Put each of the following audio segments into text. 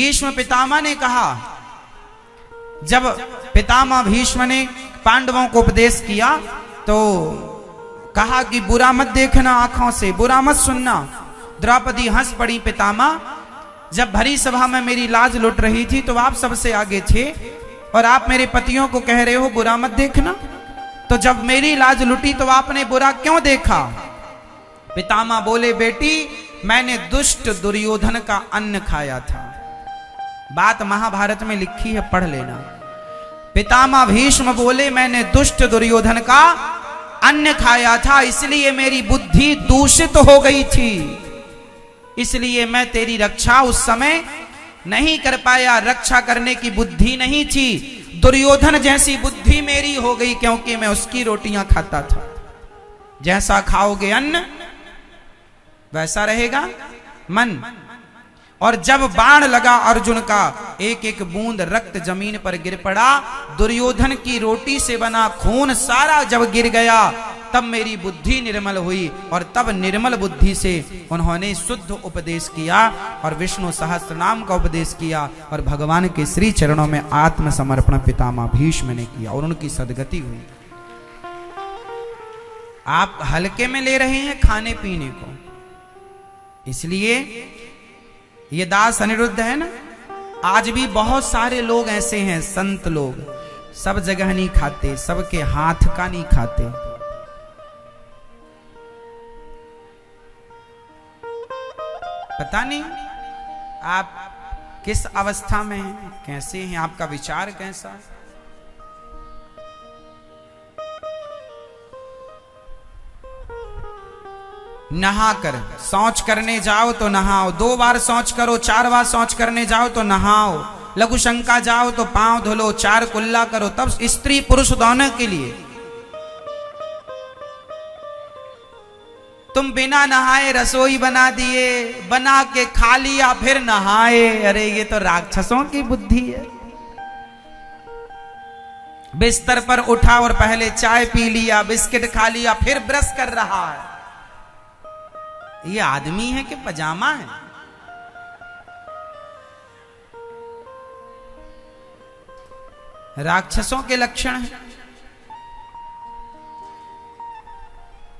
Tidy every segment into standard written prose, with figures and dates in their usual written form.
भीष्म पितामह ने कहा, जब पितामह भीष्म ने पांडवों को उपदेश किया तो कहा कि बुरा मत देखना आंखों से, बुरा मत सुनना। द्रौपदी हंस पड़ी। पितामह, जब भरी सभा में मेरी लाज लुट रही थी तो आप सबसे आगे थे और आप मेरे पतियों को कह रहे हो बुरा मत देखना, तो जब मेरी लाज लुटी तो आपने बुरा क्यों देखा? पितामह बोले, बेटी मैंने दुष्ट दुर्योधन का अन्न खाया था। बात महाभारत में लिखी है, पढ़ लेना। पितामह भीष्म बोले, मैंने दुष्ट दुर्योधन का अन्न खाया था, इसलिए मेरी बुद्धि दूषित हो गई थी, इसलिए मैं तेरी रक्षा उस समय नहीं कर पाया, रक्षा करने की बुद्धि नहीं थी। दुर्योधन जैसी बुद्धि मेरी हो गई क्योंकि मैं उसकी रोटियां खाता था। जैसा खाओगे अन्न वैसा रहेगा मन। और जब बाण लगा अर्जुन का, एक एक बूंद रक्त जमीन पर गिर पड़ा, दुर्योधन की रोटी से बना खून सारा जब गिर गया, तब मेरी बुद्धि निर्मल हुई और तब निर्मल बुद्धि से उन्होंने शुद्ध उपदेश किया और विष्णु सहस्त्र नाम का उपदेश किया और भगवान के श्री चरणों में आत्मसमर्पण पितामह भीष्म ने किया और उनकी सदगति हुई। आप हल्के में ले रहे हैं खाने पीने को, इसलिए ये दास अनिरुद्ध है ना। आज भी बहुत सारे लोग ऐसे हैं, संत लोग, सब जगह नहीं खाते, सबके हाथ का नहीं खाते। पता नहीं आप किस अवस्था में हैं, कैसे हैं, आपका विचार कैसा है। नहाकर शौच करने जाओ तो नहाओ, 2 बार शौच करो, 4 बार शौच करने जाओ तो नहाओ, लघु शंका जाओ तो पांव धुलो, 4 कुल्ला करो, तब स्त्री पुरुष दोनों के लिए। तुम बिना नहाए रसोई बना दिए, बना के खा लिया फिर नहाए। अरे ये तो राक्षसों की बुद्धि है। बिस्तर पर उठा और पहले चाय पी लिया, बिस्किट खा लिया, फिर ब्रश कर रहा है। ये आदमी है कि पजामा है? राक्षसों के लक्षण है।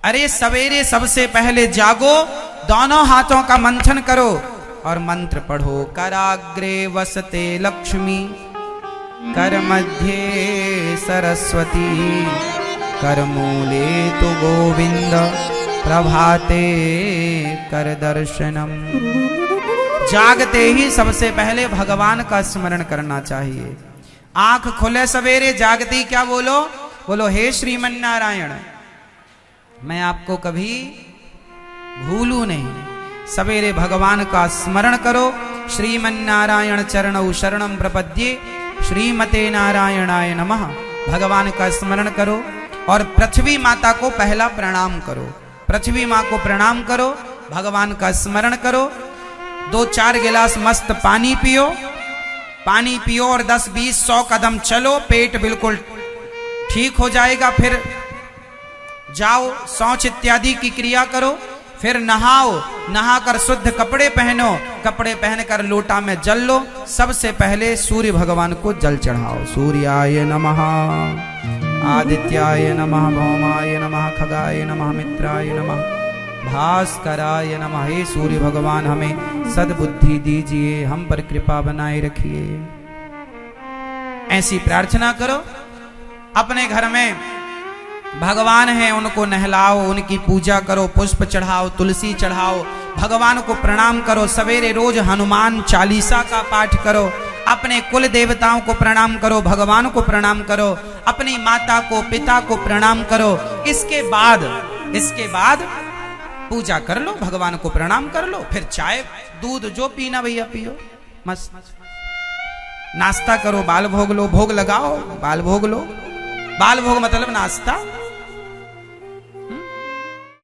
अरे सवेरे सबसे पहले जागो, दोनों हाथों का मंथन करो और मंत्र पढ़ो। कराग्रे वसते लक्ष्मी, कर मध्य सरस्वती, कर मूले तु गोविंद, प्रभाते कर दर्शनम। जागते ही सबसे पहले भगवान का स्मरण करना चाहिए। आंख खुले सवेरे जागती क्या बोलो? बोलो हे श्रीमन नारायण, मैं आपको कभी भूलू नहीं। सवेरे भगवान का स्मरण करो। श्रीमन नारायण चरणौ शरणं प्रपद्ये, श्रीमते नारायणाय नमः। भगवान का स्मरण करो और पृथ्वी माता को पहला प्रणाम करो। पृथ्वी माँ को प्रणाम करो, भगवान का स्मरण करो, 2-4 गिलास मस्त पानी पियो। पानी पियो और 10-20-100 कदम चलो, पेट बिल्कुल ठीक हो जाएगा। फिर जाओ शौच इत्यादि की क्रिया करो, फिर नहाओ, नहाकर शुद्ध कपड़े पहनो, कपड़े पहनकर लोटा में जल लो। सबसे पहले सूर्य भगवान को जल चढ़ाओ। सूर्याय नमः, आदित्याय नमः, भौमाय नमः, खगाय नमः, मित्राय नमः, भास्कराय नमः। हे सूर्य भगवान हमें सद्बुद्धि दीजिए, हम पर कृपा बनाए रखिए। ऐसी प्रार्थना करो। अपने घर में भगवान हैं, उनको नहलाओ, उनकी पूजा करो, पुष्प चढ़ाओ, तुलसी चढ़ाओ, भगवान को प्रणाम करो। सवेरे रोज हनुमान चालीसा का पाठ करो। अपने कुल देवताओं को प्रणाम करो, भगवान को प्रणाम करो, अपनी माता को पिता को प्रणाम करो। इसके बाद पूजा कर लो, भगवान को प्रणाम कर लो। फिर चाय दूध जो पीना भैया पियो, मस्त नाश्ता करो, बाल भोग लो, भोग लगाओ, बाल भोग लो। बाल भोग मतलब नाश्ता।